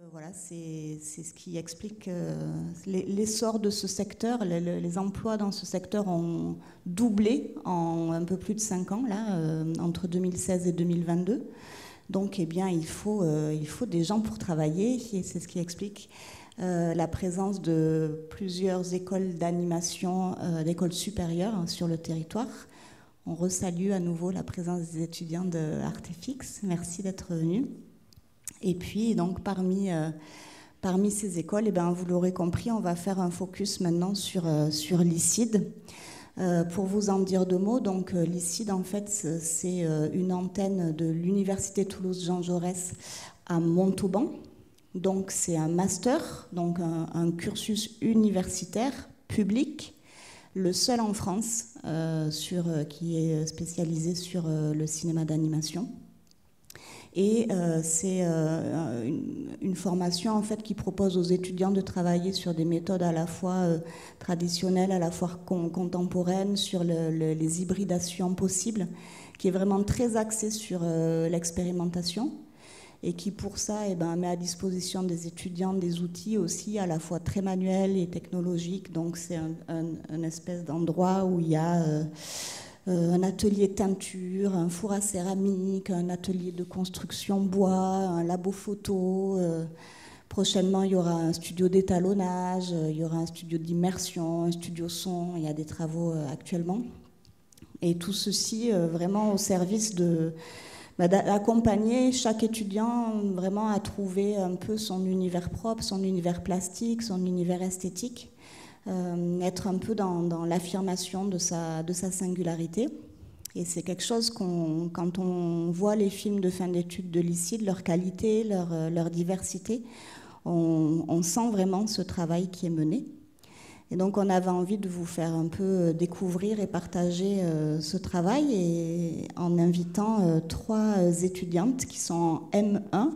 Voilà, c'est ce qui explique l'essor de ce secteur. Les emplois dans ce secteur ont doublé en un peu plus de 5 ans, là, entre 2016 et 2022. Donc, eh bien, il faut des gens pour travailler, et c'est ce qui explique la présence de plusieurs écoles d'animation, d'écoles supérieures sur le territoire. On resalue à nouveau la présence des étudiants de Artefix. Merci d'être venus. Et puis, donc, parmi ces écoles, eh ben, vous l'aurez compris, on va faire un focus maintenant sur l'ICID. Pour vous en dire 2 mots, donc l'ICID, en fait, c'est une antenne de l'Université Toulouse-Jean Jaurès à Montauban. Donc, c'est un master, donc un cursus universitaire public, le seul en France qui est spécialisé sur le cinéma d'animation. Et c'est une formation en fait qui propose aux étudiants de travailler sur des méthodes à la fois traditionnelles, à la fois contemporaines, sur les hybridations possibles, qui est vraiment très axée sur l'expérimentation et qui pour ça met à disposition des étudiants des outils aussi à la fois très manuels et technologiques. Donc c'est un espèce d'endroit où il y a un atelier teinture, un four à céramique, un atelier de construction bois, un labo photo. Prochainement, il y aura un studio d'étalonnage, il y aura un studio d'immersion, un studio son. Il y a des travaux actuellement. Et tout ceci vraiment au service d'accompagner chaque étudiant vraiment à trouver un peu son univers propre, son univers plastique, son univers esthétique. Être un peu dans l'affirmation de sa singularité. Et c'est quelque chose quand on voit les films de fin d'études de l'ICID, leur qualité, leur diversité, on sent vraiment ce travail qui est mené. Et donc on avait envie de vous faire un peu découvrir et partager ce travail et en invitant 3 étudiantes qui sont en M1,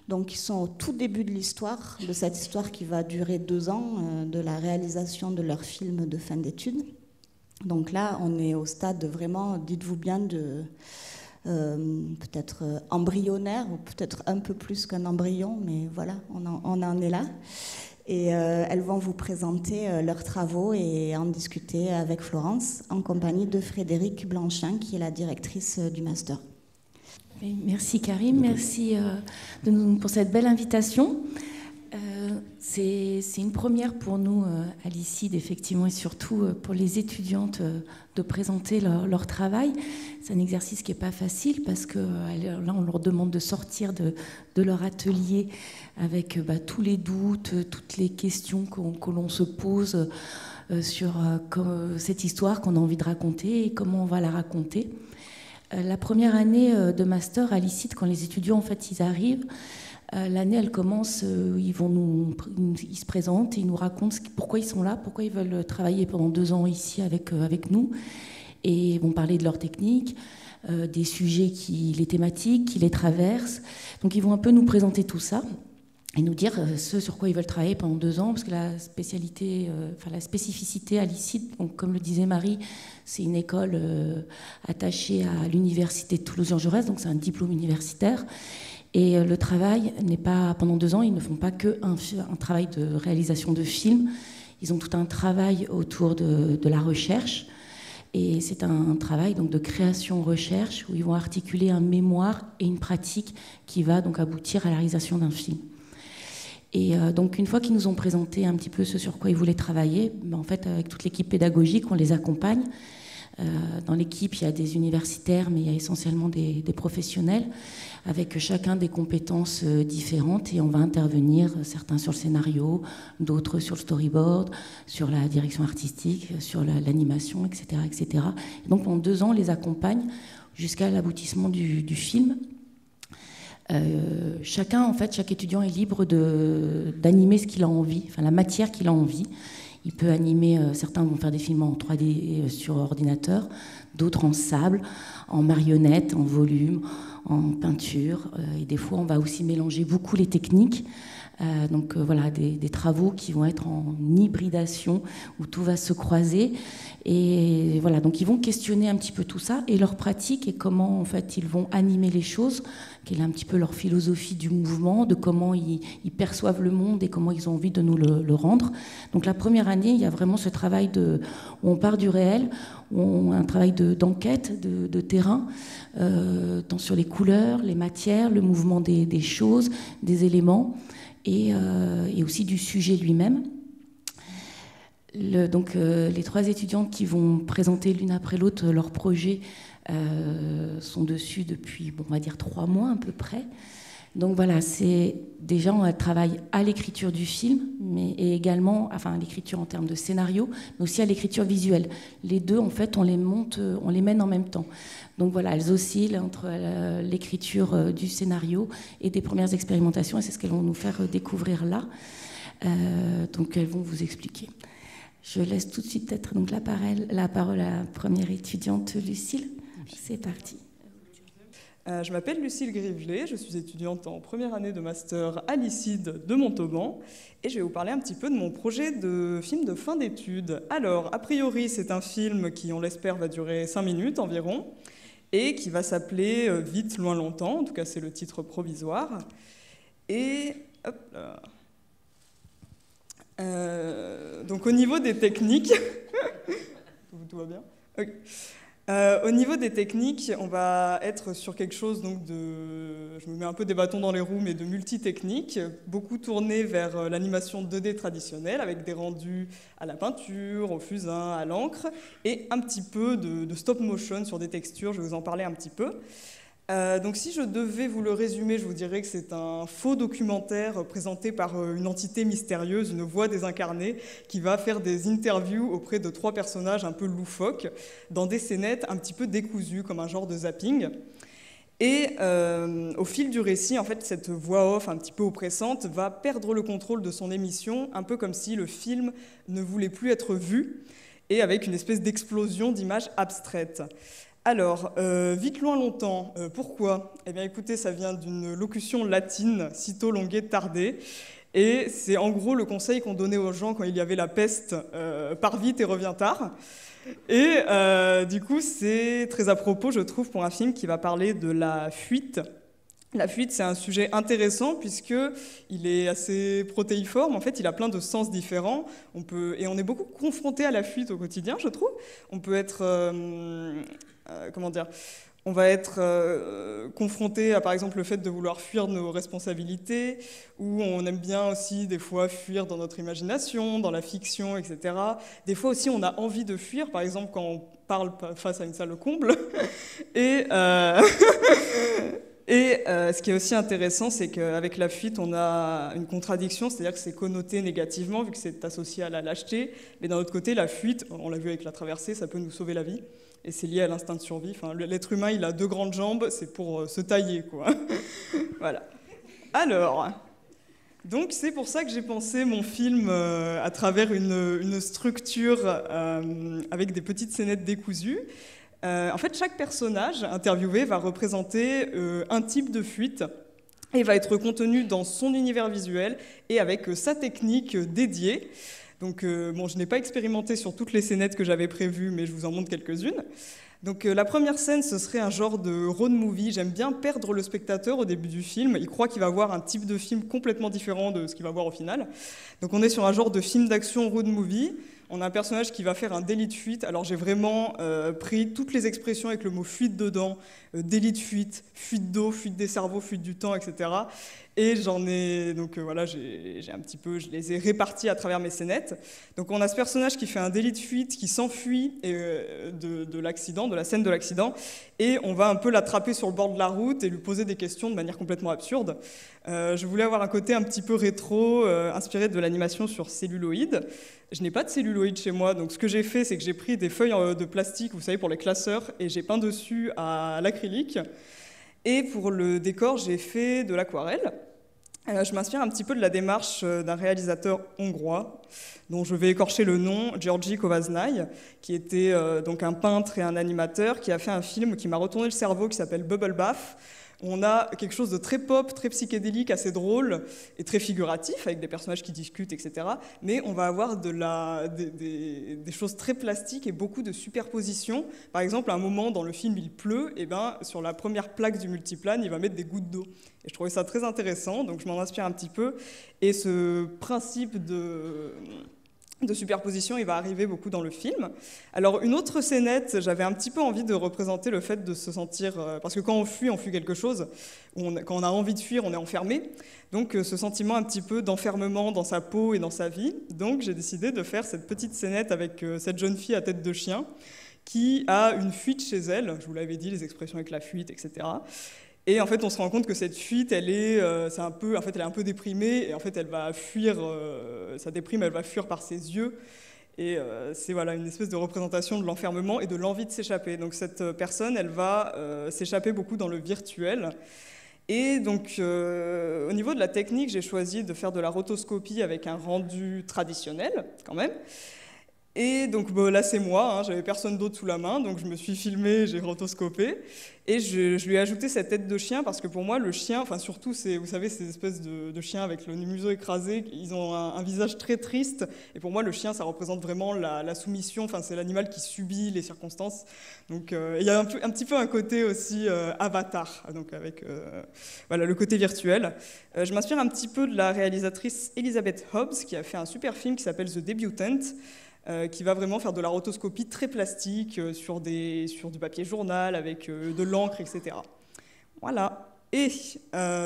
donc ils sont au tout début de l'histoire, de cette histoire qui va durer 2 ans, de la réalisation de leur film de fin d'études. Donc là, on est au stade vraiment, dites-vous bien, de peut-être embryonnaire, ou peut-être un peu plus qu'un embryon, mais voilà, on en est là. Et elles vont vous présenter leurs travaux et en discuter avec Florence, en compagnie de Frédérique Blanchin, qui est la directrice du master. Merci Karim, merci pour cette belle invitation. C'est une première pour nous à l'ICID, effectivement, et surtout pour les étudiantes de présenter leur travail. C'est un exercice qui n'est pas facile parce que là, on leur demande de sortir de leur atelier avec tous les doutes, toutes les questions que l'on se pose sur cette histoire qu'on a envie de raconter et comment on va la raconter. La première année de master à l'ICID, quand les étudiants en fait ils arrivent, l'année elle commence, ils se présentent, ils nous racontent pourquoi ils sont là, pourquoi ils veulent travailler pendant 2 ans ici avec nous, et ils vont parler de leur technique, des sujets les thématiques qui les traversent. Donc ils vont un peu nous présenter tout ça et nous dire ce sur quoi ils veulent travailler pendant 2 ans, parce que la spécificité à l'ICID, donc comme le disait Marie, c'est une école attachée à l'université de Toulouse-Jean Jaurès, donc c'est un diplôme universitaire. Et le travail n'est pas, pendant 2 ans, ils ne font pas qu'un travail de réalisation de films, ils ont tout un travail autour de la recherche. Et c'est un travail donc de création-recherche où ils vont articuler un mémoire et une pratique qui va donc aboutir à la réalisation d'un film. Et donc une fois qu'ils nous ont présenté un petit peu ce sur quoi ils voulaient travailler, en fait avec toute l'équipe pédagogique, on les accompagne. Dans l'équipe, il y a des universitaires, mais il y a essentiellement des professionnels, avec chacun des compétences différentes, et on va intervenir, certains sur le scénario, d'autres sur le storyboard, sur la direction artistique, sur l'animation, etc., etc. Et donc pendant 2 ans, on les accompagne jusqu'à l'aboutissement du film. Chaque étudiant est libre d'animer ce qu'il a envie, enfin la matière qu'il a envie. Il peut animer, certains vont faire des films en 3D sur ordinateur, d'autres en sable, en marionnette, en volume, en peinture. Et des fois, on va aussi mélanger beaucoup les techniques. Donc voilà, des travaux qui vont être en hybridation, où tout va se croiser. Et voilà, donc ils vont questionner un petit peu tout ça et leur pratique et comment en fait ils vont animer les choses, quelle est un petit peu leur philosophie du mouvement, de comment ils perçoivent le monde et comment ils ont envie de nous le rendre. Donc la première année, il y a vraiment ce travail où on part du réel, un travail d'enquête, de terrain, tant sur les couleurs, les matières, le mouvement des choses, des éléments, et aussi du sujet lui-même. Donc, les 3 étudiantes qui vont présenter l'une après l'autre leur projet sont dessus depuis, on va dire 3 mois à peu près. Donc voilà, c'est déjà on travaille à l'écriture du film, et également, à l'écriture en termes de scénario, mais aussi à l'écriture visuelle. Les deux, en fait, on les mène en même temps. Donc voilà, elles oscillent entre l'écriture du scénario et des premières expérimentations, et c'est ce qu'elles vont nous faire découvrir là. Donc elles vont vous expliquer. Je laisse tout de suite peut-être donc la parole à la première étudiante, Lucille. C'est parti. Je m'appelle Lucille Grivelet, je suis étudiante en première année de master à l'ICID de Montauban et je vais vous parler un petit peu de mon projet de film de fin d'études. Alors, a priori, c'est un film qui, on l'espère, va durer 5 minutes environ et qui va s'appeler « Vite, loin, longtemps », en tout cas c'est le titre provisoire. Et hop là. Donc au niveau des techniques, tout va bien. Okay. Au niveau des techniques, on va être sur quelque chose donc je me mets un peu des bâtons dans les roues, mais de multi-techniques, beaucoup tourné vers l'animation 2D traditionnelle, avec des rendus à la peinture, au fusain, à l'encre, et un petit peu de stop motion sur des textures, je vais vous en parler un petit peu. Donc si je devais vous le résumer, je vous dirais que c'est un faux documentaire présenté par une entité mystérieuse, une voix désincarnée, qui va faire des interviews auprès de 3 personnages un peu loufoques, dans des scénettes un petit peu décousues, comme un genre de zapping. Et au fil du récit, en fait, cette voix off un petit peu oppressante va perdre le contrôle de son émission, un peu comme si le film ne voulait plus être vu, et avec une espèce d'explosion d'images abstraites. Alors, vite, loin, longtemps, pourquoi ? Eh bien, écoutez, ça vient d'une locution latine, cito longue tarde, et c'est en gros le conseil qu'on donnait aux gens quand il y avait la peste, pars vite et reviens tard. Et du coup, c'est très à propos, je trouve, pour un film qui va parler de la fuite. La fuite, c'est un sujet intéressant puisqu'il est assez protéiforme. En fait, il a plein de sens différents. Et on est beaucoup confronté à la fuite au quotidien, je trouve. On peut être... on va être confronté à, par exemple, le fait de vouloir fuir nos responsabilités, ou on aime bien aussi, des fois, fuir dans notre imagination, dans la fiction, etc. Des fois aussi, on a envie de fuir, par exemple, quand on parle face à une salle comble. Et ce qui est aussi intéressant, c'est qu'avec la fuite, on a une contradiction, c'est-à-dire que c'est connoté négativement, vu que c'est associé à la lâcheté. Mais d'un autre côté, la fuite, on l'a vu avec la traversée, ça peut nous sauver la vie. Et c'est lié à l'instinct de survie. Enfin, l'être humain, il a 2 grandes jambes, c'est pour se tailler, quoi. Voilà. Alors, donc c'est pour ça que j'ai pensé mon film à travers une structure avec des petites scénettes décousues. En fait, chaque personnage interviewé va représenter un type de fuite et va être contenu dans son univers visuel et avec sa technique dédiée. Donc, je n'ai pas expérimenté sur toutes les scénettes que j'avais prévues, mais je vous en montre quelques-unes. Donc, la première scène, ce serait un genre de road movie. J'aime bien perdre le spectateur au début du film. Il croit qu'il va voir un type de film complètement différent de ce qu'il va voir au final. Donc, on est sur un genre de film d'action road movie. On a un personnage qui va faire un délit de fuite. Alors, j'ai vraiment pris toutes les expressions avec le mot fuite dedans. Délit de fuite, fuite d'eau, fuite des cerveaux, fuite du temps, etc. Et j'en ai, donc voilà, j'ai un petit peu, je les ai répartis à travers mes scénettes. Donc on a ce personnage qui fait un délit de fuite, qui s'enfuit de l'accident, de la scène de l'accident, et on va un peu l'attraper sur le bord de la route et lui poser des questions de manière complètement absurde. Je voulais avoir un côté un petit peu rétro, inspiré de l'animation sur celluloïd. Je n'ai pas de celluloïd chez moi, donc ce que j'ai fait, c'est que j'ai pris des feuilles de plastique, vous savez, pour les classeurs, et j'ai peint dessus à l'acrylique. Et pour le décor, j'ai fait de l'aquarelle. Je m'inspire un petit peu de la démarche d'un réalisateur hongrois, dont je vais écorcher le nom, György Kovácsnai, qui était donc un peintre et un animateur, qui a fait un film qui m'a retourné le cerveau, qui s'appelle Bubble Bath. on a quelque chose de très pop, très psychédélique, assez drôle et très figuratif, avec des personnages qui discutent, etc. Mais on va avoir des choses très plastiques et beaucoup de superpositions. Par exemple, à un moment dans le film, il pleut, et ben, sur la première plaque du multiplane, il va mettre des gouttes d'eau. Et je trouvais ça très intéressant, donc je m'en inspire un petit peu. Et ce principe de superposition, il va arriver beaucoup dans le film. Alors, une autre scénette, j'avais un petit peu envie de représenter le fait de se sentir... parce que quand on fuit quelque chose, quand on a envie de fuir, on est enfermé. Donc, ce sentiment un petit peu d'enfermement dans sa peau et dans sa vie. Donc, j'ai décidé de faire cette petite scénette avec cette jeune fille à tête de chien qui a une fuite chez elle. Je vous l'avais dit, les expressions avec la fuite, etc. Et en fait, on se rend compte que cette fuite, elle est un peu déprimée, et en fait, elle va fuir, sa déprime, elle va fuir par ses yeux, et c'est voilà, une espèce de représentation de l'enfermement et de l'envie de s'échapper. Donc cette personne, elle va s'échapper beaucoup dans le virtuel. Et donc, au niveau de la technique, j'ai choisi de faire de la rotoscopie avec un rendu traditionnel, quand même. Et donc là, c'est moi, j'avais personne d'autre sous la main, donc je me suis filmée, j'ai rotoscopé, et je lui ai ajouté cette tête de chien, parce que pour moi, le chien, enfin surtout, vous savez, ces espèces de chiens avec le museau écrasé, ils ont un visage très triste, et pour moi, le chien, ça représente vraiment la soumission, enfin c'est l'animal qui subit les circonstances. Donc il y a un petit peu un côté aussi avatar, donc avec voilà, le côté virtuel. Je m'inspire un petit peu de la réalisatrice Elizabeth Hobbs, qui a fait un super film qui s'appelle The Debutant, qui va vraiment faire de la rotoscopie très plastique sur du papier journal avec de l'encre, etc. Voilà. Et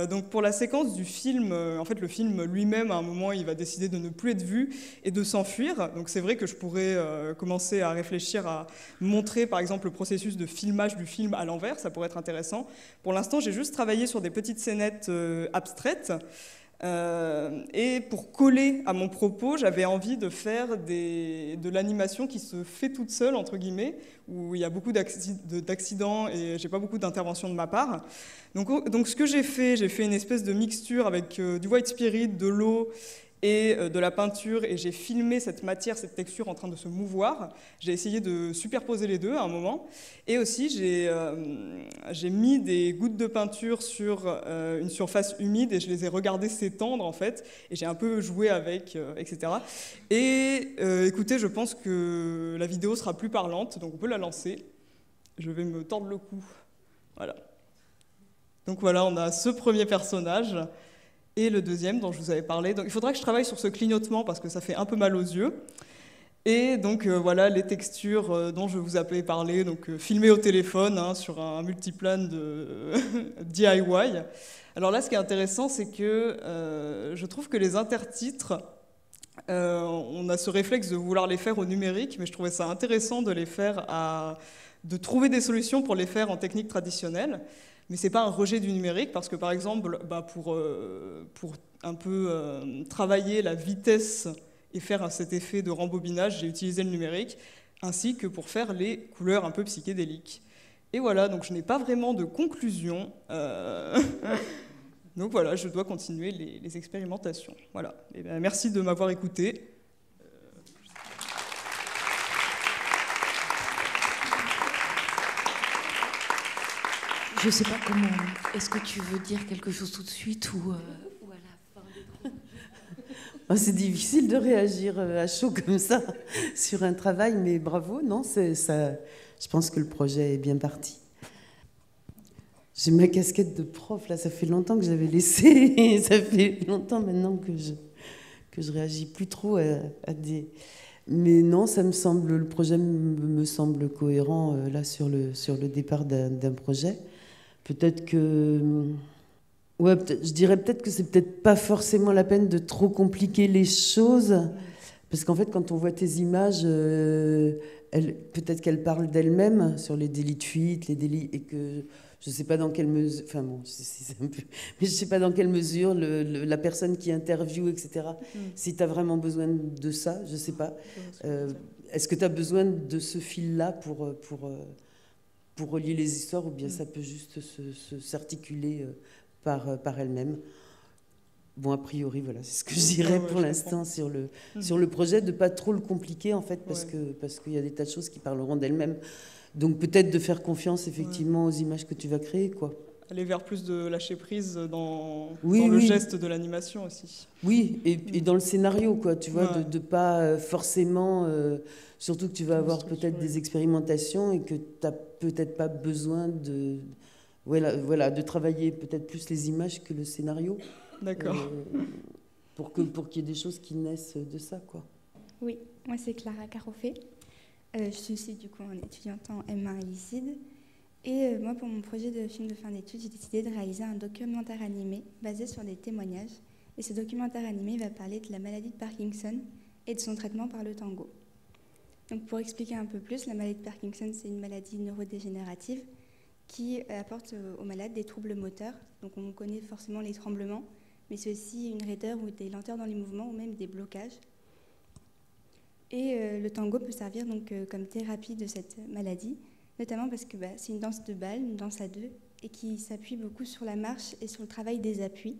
donc pour la séquence du film, en fait le film lui-même, à un moment, il va décider de ne plus être vu et de s'enfuir. Donc c'est vrai que je pourrais commencer à réfléchir à montrer par exemple le processus de filmage du film à l'envers, ça pourrait être intéressant. Pour l'instant, j'ai juste travaillé sur des petites scénettes abstraites. Et pour coller à mon propos, j'avais envie de faire de l'animation qui se fait toute seule, entre guillemets, où il y a beaucoup d'accidents et j'ai pas beaucoup d'intervention de ma part. Donc ce que j'ai fait une espèce de mixture avec du white spirit, de l'eau et de la peinture, et j'ai filmé cette matière, cette texture en train de se mouvoir. J'ai essayé de superposer les deux à un moment, et aussi j'ai mis des gouttes de peinture sur une surface humide, et je les ai regardées s'étendre en fait, et j'ai un peu joué avec, etc. Et écoutez, je pense que la vidéo sera plus parlante, donc on peut la lancer. Je vais me tordre le cou. Voilà. Donc voilà, on a ce premier personnage, et le deuxième dont je vous avais parlé. Donc il faudra que je travaille sur ce clignotement parce que ça fait un peu mal aux yeux. Et donc voilà les textures dont je vous avais parlé, donc filmées au téléphone sur un multiplane de DIY. Alors là, ce qui est intéressant, c'est que je trouve que les intertitres, on a ce réflexe de vouloir les faire au numérique, mais je trouvais ça intéressant de les faire de trouver des solutions pour les faire en technique traditionnelle. Mais ce n'est pas un rejet du numérique, parce que par exemple, pour un peu travailler la vitesse et faire cet effet de rembobinage, j'ai utilisé le numérique, ainsi que pour faire les couleurs un peu psychédéliques. Et voilà, donc je n'ai pas vraiment de conclusion. Donc voilà, je dois continuer les expérimentations. Voilà. Et bien, merci de m'avoir écouté. Je ne sais pas comment. Est-ce que tu veux dire quelque chose tout de suite ou à la fin C'est difficile de réagir à chaud comme ça sur un travail, mais bravo, non, ça. Je pense que le projet est bien parti. J'ai ma casquette de prof, là, ça fait longtemps que j'avais laissé, ça fait longtemps maintenant que je réagis plus trop à des... Mais non, le projet me semble cohérent là sur le départ d'un projet. Peut-être que... Ouais, je dirais peut-être que c'est peut-être pas forcément la peine de trop compliquer les choses, parce qu'en fait, quand on voit tes images, peut-être qu'elles parlent d'elles-mêmes sur les délits de fuite, les délits, et que je sais pas dans quelle mesure... Enfin bon, mais je sais pas dans quelle mesure la personne qui interviewe, etc., si tu as vraiment besoin de ça, je sais pas. Est-ce que tu as besoin de ce fil-là pour relier les histoires, ou bien ça peut juste s'articuler par elle-même. Bon, a priori, voilà, c'est ce que je dirais pour l'instant sur le projet, de ne pas trop le compliquer, en fait, parce qu'il y a des tas de choses qui parleront d'elles-mêmes. Donc peut-être de faire confiance, effectivement, aux images que tu vas créer, quoi. aller vers plus de lâcher prise dans Oui, le oui. geste de l'animation aussi. Oui, et dans le scénario, quoi, tu vois, Ouais. de pas forcément, surtout que tu vas avoir Structure, peut-être oui. des expérimentations et que tu n'as peut-être pas besoin voilà, de travailler peut-être plus les images que le scénario, D'accord. pour qu'il y ait des choses qui naissent de ça, quoi. Oui, moi c'est Clara Carofé. Je suis aussi du coup en étudiante en M1 à l'ICID. Et moi, pour mon projet de film de fin d'études, j'ai décidé de réaliser un documentaire animé basé sur des témoignages. Et ce documentaire animé va parler de la maladie de Parkinson et de son traitement par le tango. Donc pour expliquer un peu plus, la maladie de Parkinson, c'est une maladie neurodégénérative qui apporte aux malades des troubles moteurs. Donc on connaît forcément les tremblements, mais c'est aussi une raideur ou des lenteurs dans les mouvements ou même des blocages. Et le tango peut servir donc comme thérapie de cette maladie, notamment parce que c'est une danse de bal, une danse à deux, et qui s'appuie beaucoup sur la marche et sur le travail des appuis.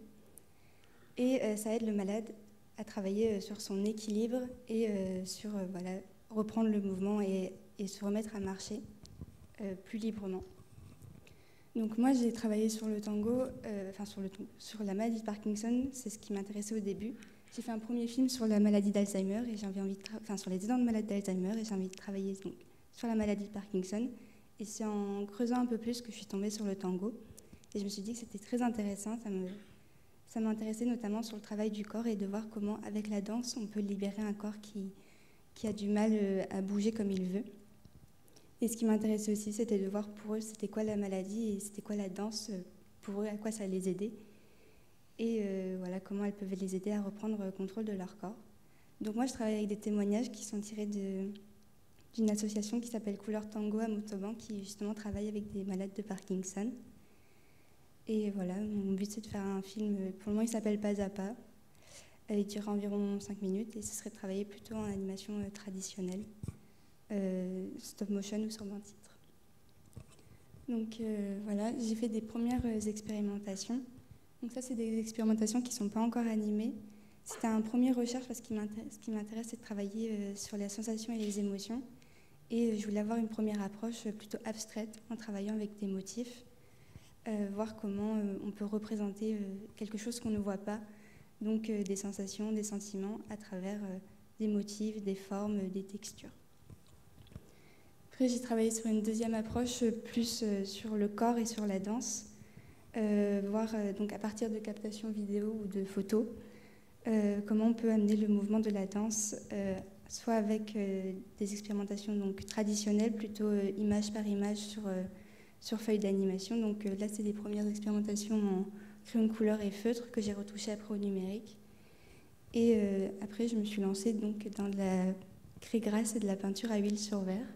Et ça aide le malade à travailler sur son équilibre et sur reprendre le mouvement et se remettre à marcher plus librement. Donc moi j'ai travaillé sur le tango, sur la maladie de Parkinson, c'est ce qui m'intéressait au début. J'ai fait un premier film sur la maladie d'Alzheimer et sur les aidants de malades d'Alzheimer et j'ai envie de travailler donc sur la maladie de Parkinson. Et c'est en creusant un peu plus que je suis tombée sur le tango. Et je me suis dit que c'était très intéressant. Ça m'intéressait notamment sur le travail du corps et de voir comment, avec la danse, on peut libérer un corps qui a du mal à bouger comme il veut. Et ce qui m'intéressait aussi, c'était de voir pour eux, c'était quoi la maladie et c'était quoi la danse pour eux, à quoi ça les aidait. Et comment elles peuvent les aider à reprendre le contrôle de leur corps. Donc moi, je travaille avec des témoignages qui sont tirés d'une association qui s'appelle Couleur Tango à Montauban, qui justement travaille avec des malades de Parkinson. Et voilà, mon but c'est de faire un film, pour le moment il s'appelle Pas à Pas. Il durera environ 5 minutes et ce serait de travailler plutôt en animation traditionnelle, stop motion ou sur un titre. Donc voilà, j'ai fait des premières expérimentations. Donc ça c'est des expérimentations qui ne sont pas encore animées. C'était un premier recherche parce que ce qui m'intéresse c'est de travailler sur les sensations et les émotions. Et je voulais avoir une première approche plutôt abstraite en travaillant avec des motifs, voir comment on peut représenter quelque chose qu'on ne voit pas, donc des sensations, des sentiments à travers des motifs, des formes, des textures. Après j'ai travaillé sur une deuxième approche plus sur le corps et sur la danse, voir donc à partir de captations vidéo ou de photos, comment on peut amener le mouvement de la danse soit avec des expérimentations donc, traditionnelles, plutôt image par image sur feuille d'animation. Donc là, c'est des premières expérimentations en crayon de couleur et feutre que j'ai retouché après au numérique. Et après, je me suis lancée donc, dans de la craie grasse et de la peinture à huile sur verre.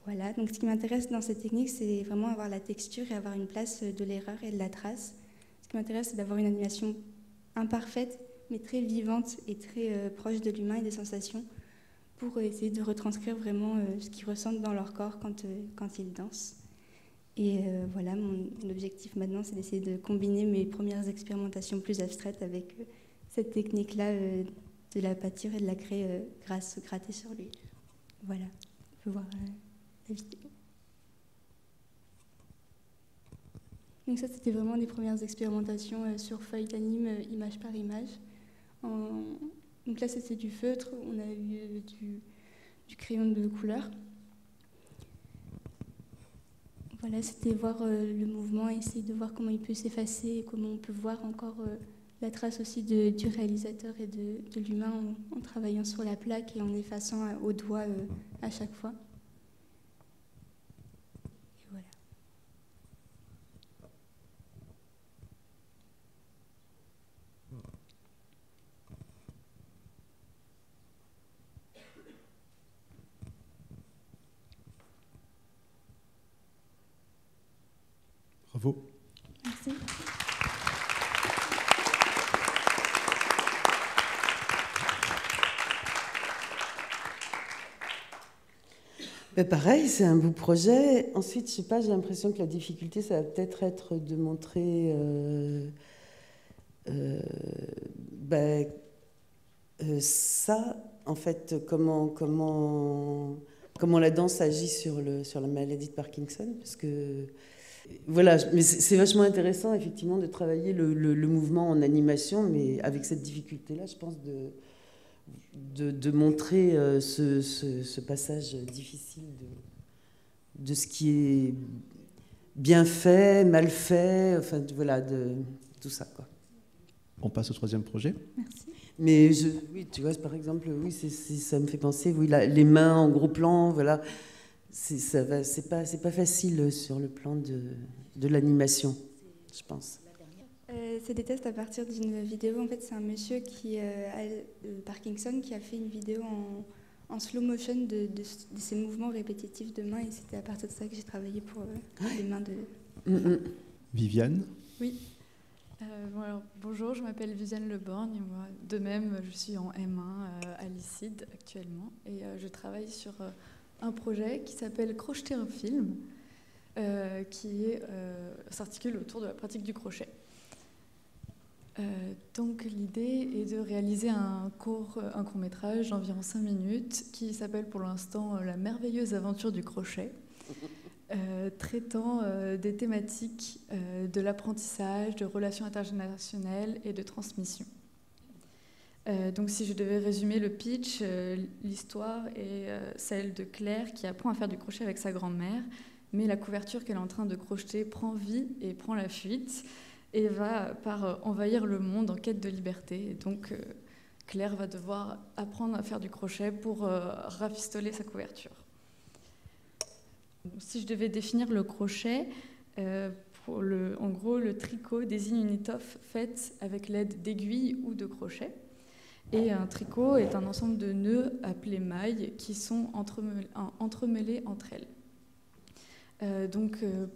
Voilà, donc ce qui m'intéresse dans cette technique, c'est vraiment avoir la texture et avoir une place de l'erreur et de la trace. Ce qui m'intéresse, c'est d'avoir une animation imparfaite, mais très vivante et très proche de l'humain et des sensations, pour essayer de retranscrire vraiment ce qu'ils ressentent dans leur corps quand ils dansent. Et voilà, mon objectif maintenant, c'est d'essayer de combiner mes premières expérimentations plus abstraites avec cette technique-là de la pâture et de la craie grattée sur l'huile. Voilà, on peut voir la vidéo. Donc ça, c'était vraiment les premières expérimentations sur feuille d'anime, image par image. Donc là, c'était du feutre, on a eu du crayon de couleur. Voilà, c'était voir le mouvement, essayer de voir comment il peut s'effacer et comment on peut voir encore la trace aussi du réalisateur et de l'humain en travaillant sur la plaque et en effaçant au doigt à chaque fois. Et voilà. Bravo. Merci. Ben pareil, c'est un beau projet. Ensuite, je sais pas, j'ai l'impression que la difficulté, ça va peut-être être de montrer ça, en fait, comment comment la danse agit sur la maladie de Parkinson, parce que voilà, mais c'est vachement intéressant effectivement de travailler le mouvement en animation, mais avec cette difficulté-là, je pense, de montrer ce passage difficile de ce qui est bien fait, mal fait, enfin voilà, de tout ça, quoi. On passe au troisième projet. Merci. Mais oui, tu vois, par exemple, oui, ça me fait penser, oui, les mains en gros plan, voilà, c'est pas facile sur le plan de l'animation, je pense. C'est des tests à partir d'une vidéo. En fait, c'est un monsieur qui a le Parkinson qui a fait une vidéo en slow motion de ses mouvements répétitifs de main, et c'était à partir de ça que j'ai travaillé pour les mains de... Viviane. Oui. Alors, bonjour, je m'appelle Viviane Leborgne. Moi, de même, je suis en M1 à l'ICID actuellement, et je travaille sur un projet qui s'appelle Crocheter un film, qui s'articule autour de la pratique du crochet. Donc l'idée est de réaliser un court-métrage d'environ 5 minutes qui s'appelle pour l'instant La merveilleuse aventure du crochet, traitant des thématiques de l'apprentissage, de relations intergénérationnelles et de transmission. Donc si je devais résumer le pitch, l'histoire est celle de Claire qui apprend à faire du crochet avec sa grand-mère, mais la couverture qu'elle est en train de crocheter prend vie et prend la fuite et va envahir le monde en quête de liberté. Et donc Claire va devoir apprendre à faire du crochet pour rafistoler sa couverture. Si je devais définir le crochet, en gros, le tricot désigne une étoffe faite avec l'aide d'aiguilles ou de crochets. Et un tricot est un ensemble de nœuds appelés mailles qui sont entremêlés entre elles.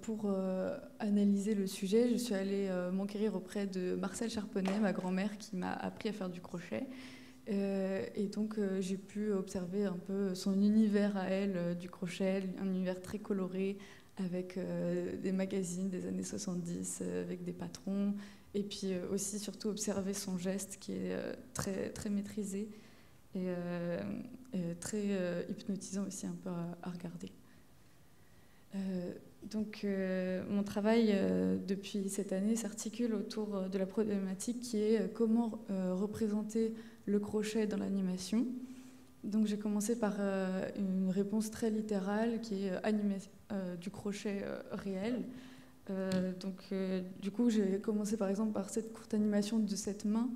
Pour analyser le sujet, je suis allée m'enquérir auprès de Marcel Charponnet, ma grand-mère, qui m'a appris à faire du crochet. Et donc j'ai pu observer un peu son univers à elle du crochet, un univers très coloré avec des magazines des années 70, avec des patrons, et puis aussi surtout observer son geste qui est très, très maîtrisé et très hypnotisant aussi un peu à regarder. Mon travail depuis cette année s'articule autour de la problématique qui est comment représenter le crochet dans l'animation. Donc j'ai commencé par une réponse très littérale qui est animer du crochet réel. Du coup j'ai commencé par exemple par cette courte animation de cette main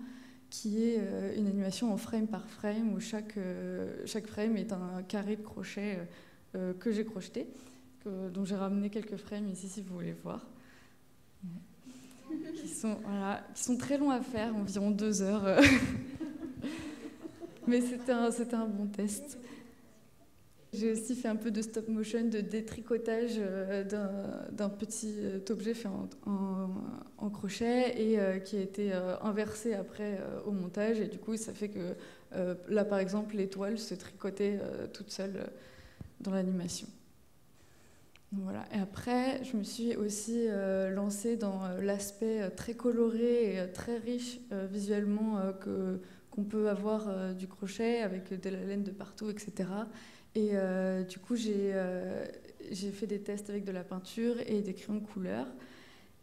qui est une animation en frame par frame où chaque frame est un carré de crochet que j'ai crocheté. Donc j'ai ramené quelques frames ici si vous voulez voir, qui sont très longs à faire, environ 2 heures. Mais c'était un bon test. J'ai aussi fait un peu de stop motion, de détricotage d'un petit objet fait en crochet et qui a été inversé après au montage. Et du coup, ça fait que là, par exemple, l'étoile se tricotait toute seule dans l'animation. Voilà. Et après, je me suis aussi lancée dans l'aspect très coloré et très riche visuellement qu'on peut avoir du crochet avec de la laine de partout, etc. Et du coup, j'ai fait des tests avec de la peinture et des crayons de couleur.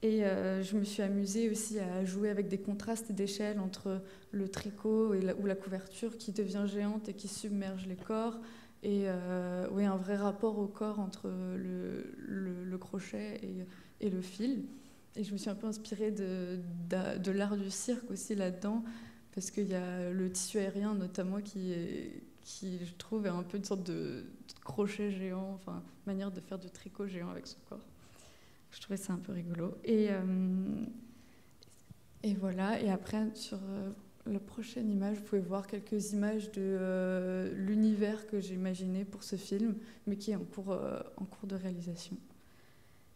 Et je me suis amusée aussi à jouer avec des contrastes d'échelle entre le tricot ou la couverture qui devient géante et qui submerge les corps. Et un vrai rapport au corps entre le crochet et le fil. Et je me suis un peu inspirée de l'art du cirque aussi là-dedans, parce qu'il y a le tissu aérien notamment qui je trouve est un peu une sorte de crochet géant, enfin manière de faire du tricot géant avec son corps. Je trouvais ça un peu rigolo. Et voilà, et après sur... la prochaine image, vous pouvez voir quelques images de l'univers que j'ai imaginé pour ce film, mais qui est en cours de réalisation.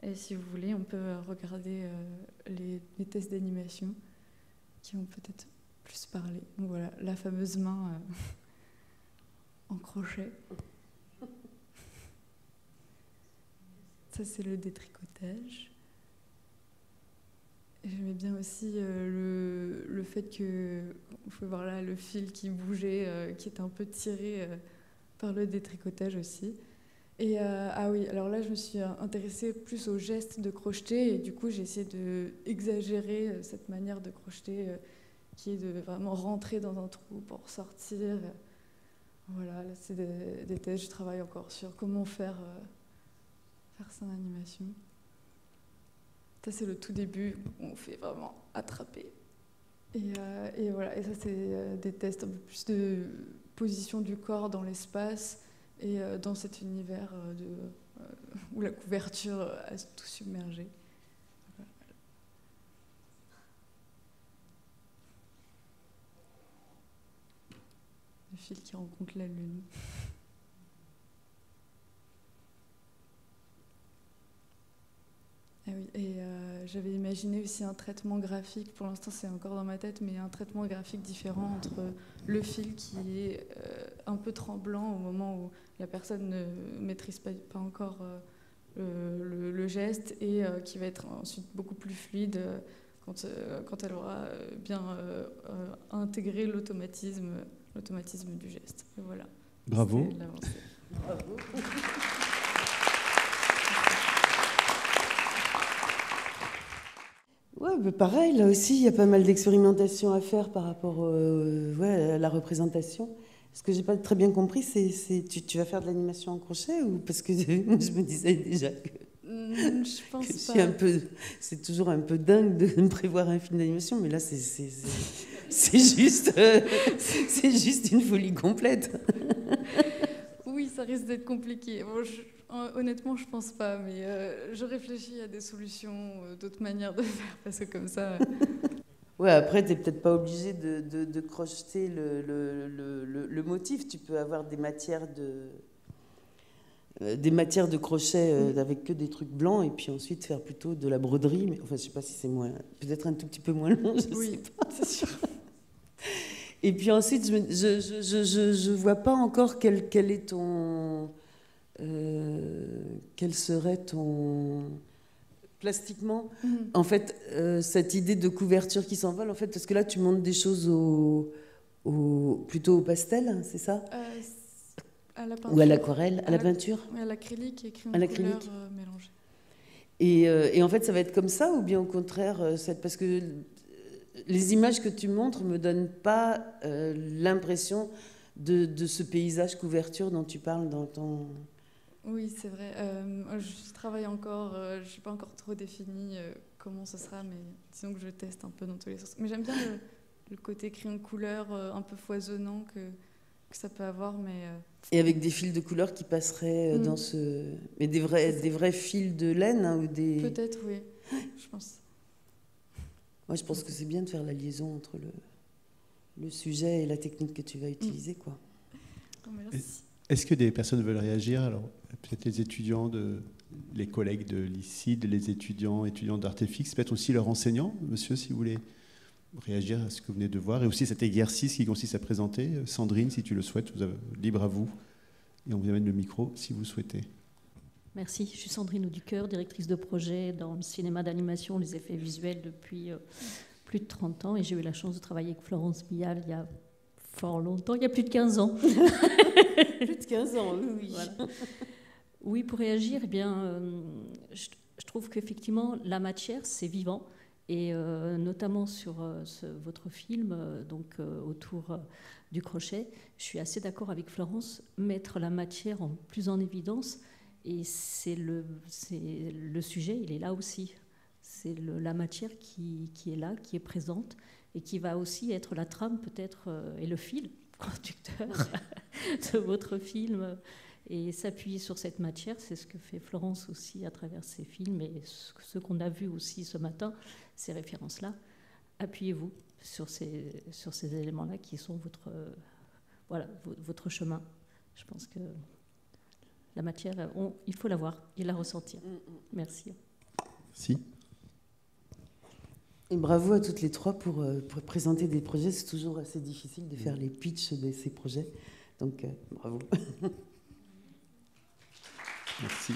Et si vous voulez, on peut regarder les tests d'animation qui vont peut-être plus parler. Donc voilà, la fameuse main en crochet. Ça, c'est le détricotage. J'aimais bien aussi le fait que, vous pouvez voir là le fil qui bougeait, qui était un peu tiré par le détricotage aussi. Et ah oui, alors là, je me suis intéressée plus au geste de crocheter et du coup, j'ai essayé d'exagérer cette manière de crocheter qui est de vraiment rentrer dans un trou pour sortir. Voilà, là, c'est des tests. Je travaille encore sur comment faire ça en animation. Ça, c'est le tout début où on fait vraiment attraper. Et voilà, et ça, c'est des tests un peu plus de position du corps dans l'espace. Et dans cet univers où la couverture a tout submergé. Voilà. Le fil qui rencontre la lune. Ah oui, et j'avais imaginé aussi un traitement graphique, pour l'instant c'est encore dans ma tête, mais un traitement graphique différent entre le fil qui est un peu tremblant au moment où la personne ne maîtrise pas encore le geste et qui va être ensuite beaucoup plus fluide quand elle aura bien intégré l'automatisme du geste. Et voilà. Bravo. Bravo. Ouais, mais pareil, là aussi, il y a pas mal d'expérimentations à faire par rapport à la représentation. Ce que j'ai pas très bien compris, c'est tu vas faire de l'animation en crochet ou parce que moi, je me disais déjà que je pense que pas. C'est toujours un peu dingue de prévoir un film d'animation, mais là c'est juste c'est juste une folie complète. Oui, ça risque d'être compliqué. Bon, honnêtement, je pense pas, mais je réfléchis à des solutions, d'autres manières de faire, parce que comme ça. Ouais, après, tu n'es peut-être pas obligé de crocheter le motif. Tu peux avoir des matières de crochet avec que des trucs blancs et puis ensuite faire plutôt de la broderie. Mais, enfin, je ne sais pas si c'est peut-être un tout petit peu moins long, je sais pas. C'est sûr. Et puis ensuite, je vois pas encore quel est ton... quel serait ton... Plastiquement, en fait, cette idée de couverture qui s'envole, en fait, parce que là, tu montes des choses plutôt au pastel, c'est ça À la peinture. Ou à l'aquarelle, à la peinture À l'acrylique et crayon à de couleur mélangé. Et en fait, ça va être comme ça, ou bien au contraire, parce que les images que tu montres me donnent pas l'impression de ce paysage couverture dont tu parles dans ton... Oui, c'est vrai. Je travaille encore, je ne suis pas encore trop définie comment ce sera, mais disons que je teste un peu dans tous les sens. Mais j'aime bien le côté crayon de couleur un peu foisonnant que ça peut avoir. Mais, Et avec des fils de couleur qui passeraient dans ce... Mais des vrais fils de laine ou des... Peut-être, oui, je pense. Moi, je pense que c'est bien de faire la liaison entre le sujet et la technique que tu vas utiliser, quoi. Oh, merci. Est-ce que des personnes veulent réagir? Alors, peut-être les étudiants, les collègues de l'ICID, les étudiants d'Artefix, peut-être aussi leurs enseignants. Monsieur, si vous voulez réagir à ce que vous venez de voir. Et aussi cet exercice qui consiste à présenter. Sandrine, si tu le souhaites, libre à vous. Et on vous amène le micro si vous souhaitez. Merci, je suis Sandrine Auducœur, directrice de projet dans le cinéma d'animation, les effets visuels depuis plus de 30 ans. Et j'ai eu la chance de travailler avec Florence Bial il y a fort longtemps, il y a plus de 15 ans. Plus de 15 ans, oui. Voilà. Oui, pour réagir, eh bien, je trouve qu'effectivement, la matière, c'est vivant. Et notamment sur votre film, autour du crochet, je suis assez d'accord avec Florence, mettre la matière plus en évidence. Et c'est le sujet, il est là aussi. C'est la matière qui est là, qui est présente, et qui va aussi être la trame peut-être, et le fil conducteur de votre film. Et s'appuyer sur cette matière, c'est ce que fait Florence aussi à travers ses films, et ce qu'on a vu aussi ce matin, ces références-là. Appuyez-vous sur ces éléments-là qui sont votre chemin. Je pense que la matière, il faut la voir et la ressentir. Merci. Si. Et bravo à toutes les trois pour présenter des projets. C'est toujours assez difficile de faire les pitchs de ces projets. Donc, bravo. Merci.